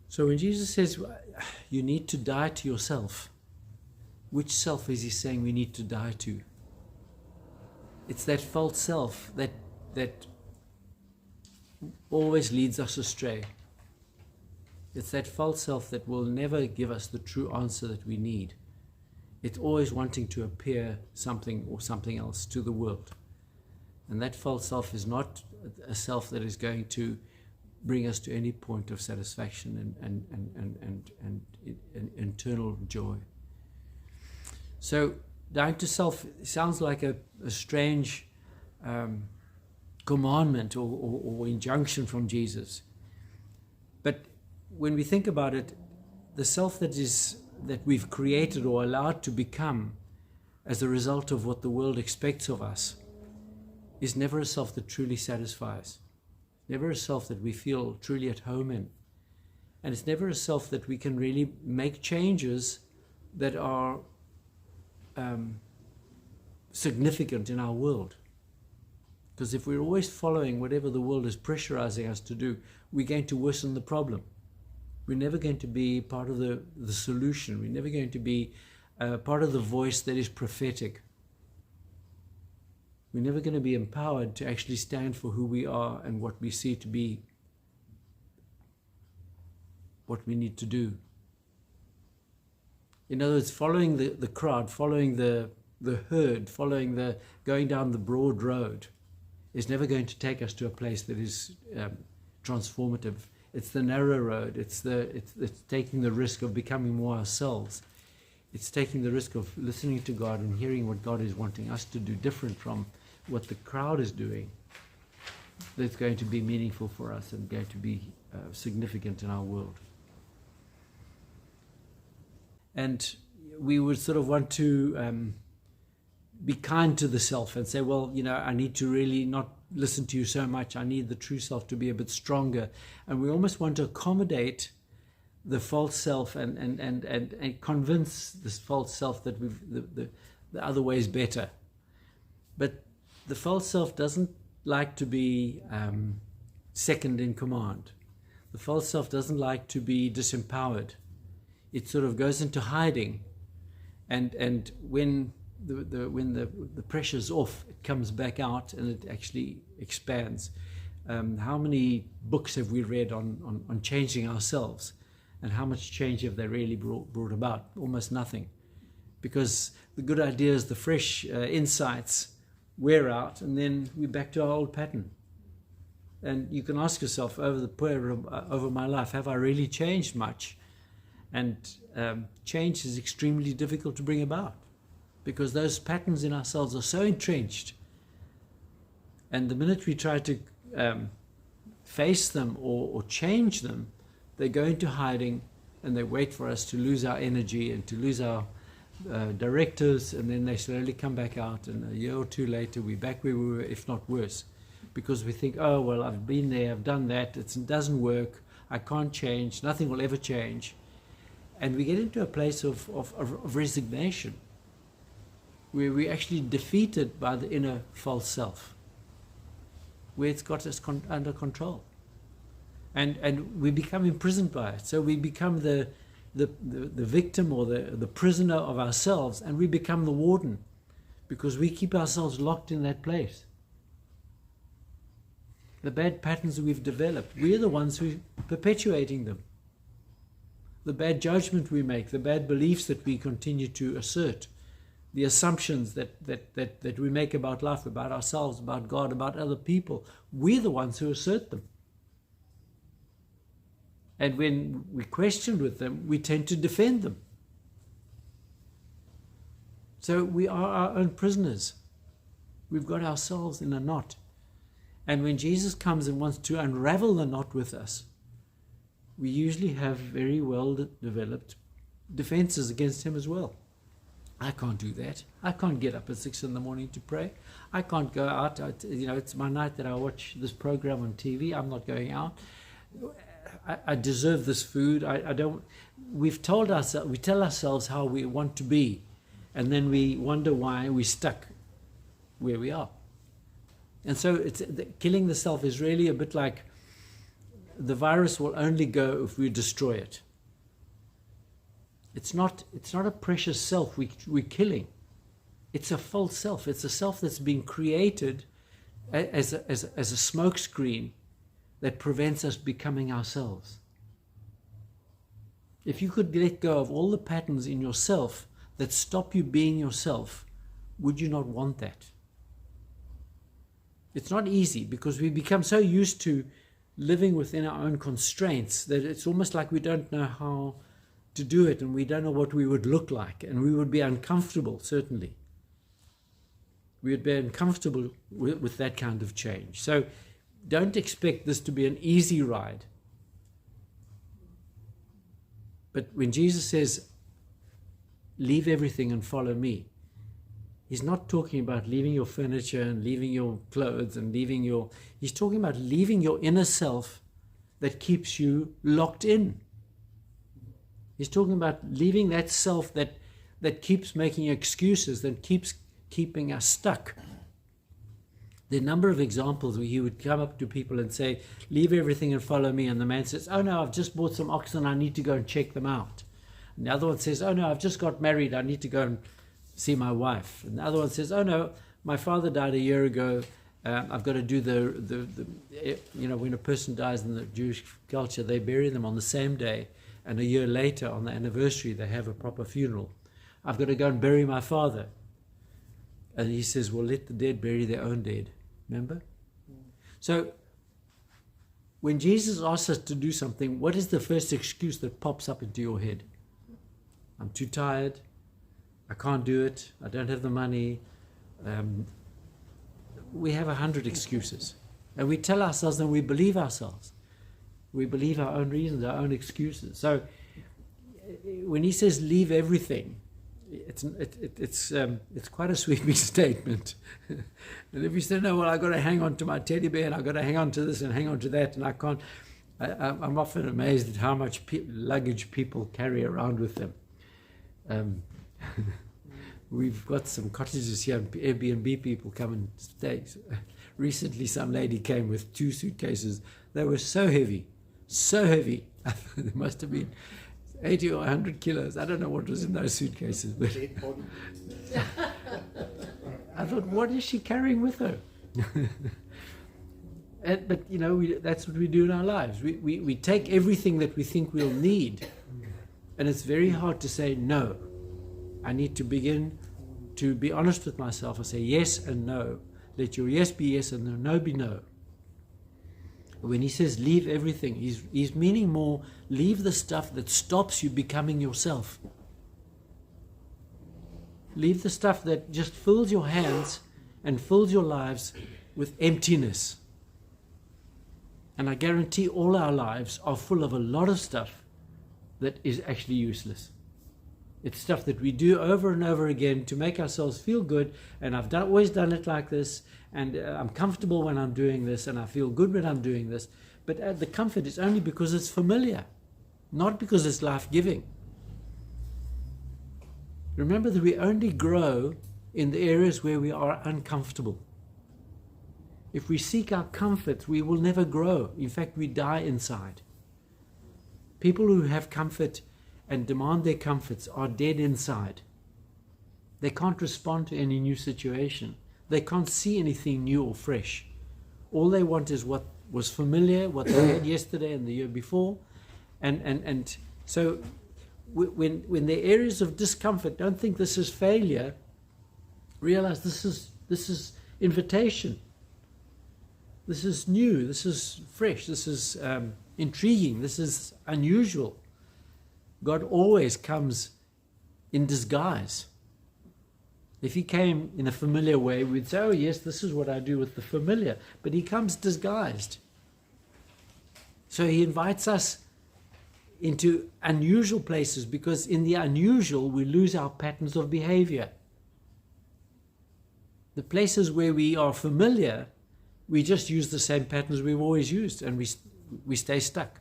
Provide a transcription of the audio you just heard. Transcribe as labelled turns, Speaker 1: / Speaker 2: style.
Speaker 1: So when Jesus says you need to die to yourself, which self is he saying we need to die to? It's that false self that always leads us astray. It's that false self that will never give us the true answer that we need. It's always wanting to appear something or something else to the world. And that false self is not a self that is going to bring us to any point of satisfaction and internal joy. So dying to self sounds like a strange commandment or injunction from Jesus. But when we think about it, the self that we've created or allowed to become as a result of what the world expects of us is never a self that truly satisfies. Never a self that we feel truly at home in. And it's never a self that we can really make changes that are significant in our world. Because if we're always following whatever the world is pressurizing us to do, we're going to worsen the problem. We're never going to be part of the solution. We're never going to be part of the voice that is prophetic. We're never going to be empowered to actually stand for who we are and what we see to be what we need to do. In other words, following the crowd, following the herd, going down the broad road is never going to take us to a place that is transformative. It's the narrow road. It's taking the risk of becoming more ourselves. It's taking the risk of listening to God and hearing what God is wanting us to do, different from what the crowd is doing. That's going to be meaningful for us and going to be significant in our world. And we would sort of want to be kind to the self and say, well, I need to really not listen to you so much. I need the true self to be a bit stronger. And we almost want to accommodate the false self and convince this false self that the other way is better. But the false self doesn't like to be second in command. The false self doesn't like to be disempowered. It sort of goes into hiding, and when the pressure's off, it comes back out and it actually expands. How many books have we read on changing ourselves, and how much change have they really brought about? Almost nothing, because the good ideas, the fresh insights wear out, and then we're back to our old pattern. And you can ask yourself, over my life, have I really changed much? And change is extremely difficult to bring about, because those patterns in ourselves are so entrenched. And the minute we try to face them or change them, they go into hiding and they wait for us to lose our energy and to lose our directives, and then they slowly come back out, and a year or two later we're back where we were, if not worse, because we think, oh well, I've been there, I've done that, it doesn't work, I can't change, nothing will ever change. And we get into a place of resignation, where we're actually defeated by the inner false self, where it's got us under control. And we become imprisoned by it. So we become the victim or the prisoner of ourselves, and we become the warden, because we keep ourselves locked in that place. The bad patterns that we've developed, we're the ones who are perpetuating them. The bad judgment we make, the bad beliefs that we continue to assert, the assumptions that we make about life, about ourselves, about God, about other people, we're the ones who assert them. And when we question with them, we tend to defend them. So we are our own prisoners. We've got ourselves in a knot. And when Jesus comes and wants to unravel the knot with us, we usually have very well developed defenses against him as well. I can't do that. I can't get up at 6 a.m. to pray. I can't go out. It's my night that I watch this program on TV. I'm not going out. I deserve this food. I don't. We tell ourselves how we want to be, and then we wonder why we're stuck where we are. And so killing the self is really a bit like the virus will only go if we destroy it. It's not a precious self we're killing. It's a false self. It's a self that's been created as a smokescreen that prevents us becoming ourselves. If you could let go of all the patterns in yourself that stop you being yourself, would you not want that? It's not easy because we become so used to living within our own constraints that it's almost like we don't know how to do it, and we don't know what we would look like, and we would be uncomfortable, certainly. We would be uncomfortable with that kind of change. So don't expect this to be an easy ride. But when Jesus says, leave everything and follow me, he's not talking about leaving your furniture and leaving your clothes and he's talking about leaving your inner self that keeps you locked in. He's talking about leaving that self that keeps making excuses, that keeps keeping us stuck. There are a number of examples where he would come up to people and say, leave everything and follow me. And the man says, oh no, I've just bought some oxen, I need to go and check them out. And the other one says, oh no, I've just got married, I need to go and see my wife. And the other one says, oh no, my father died a year ago, I've got to do when a person dies in the Jewish culture, they bury them on the same day, and a year later on the anniversary they have a proper funeral. I've got to go and bury my father. And he says, well, let the dead bury their own dead. Remember? So when Jesus asks us to do something, what is the first excuse that pops up into your head? I'm too tired. I can't do it. I don't have the money. We have 100 excuses. And we tell ourselves and we believe ourselves. We believe our own reasons, our own excuses. So when he says leave everything, it's quite a sweeping statement. And if you say, no, well, I've got to hang on to my teddy bear and I've got to hang on to this and hang on to that, and I can't, I'm often amazed at how much luggage people carry around with them. We've got some cottages here, and Airbnb people come and stay. Recently, some lady came with 2 suitcases. They were so heavy. There must have been 80 or 100 kilos. I don't know what was in those suitcases. But I thought, what is she carrying with her? But, that's what we do in our lives. We take everything that we think we'll need. And it's very hard to say no. I need to begin to be honest with myself and say yes and no. Let your yes be yes and your no be no. When he says leave everything, he's meaning more, leave the stuff that stops you becoming yourself. Leave the stuff that just fills your hands and fills your lives with emptiness. And I guarantee all our lives are full of a lot of stuff that is actually useless. It's stuff that we do over and over again to make ourselves feel good, and I've always done it like this, and I'm comfortable when I'm doing this, and I feel good when I'm doing this. But the comfort is only because it's familiar, not because it's life-giving. Remember that we only grow in the areas where we are uncomfortable. If we seek our comfort, we will never grow. In fact, we die inside. People who have comfort and demand their comforts are dead inside. They can't respond to any new situation. They can't see anything new or fresh. All they want is what was familiar, what they had yesterday and the year before. And so when there are areas of discomfort, don't think this is failure. Realize this is invitation. This is new, this is fresh, this is intriguing, this is unusual. God always comes in disguise. If he came in a familiar way, we'd say, oh yes, this is what I do with the familiar. But he comes disguised. So he invites us into unusual places, because in the unusual we lose our patterns of behavior. The places where we are familiar, we just use the same patterns we've always used, and we stay stuck.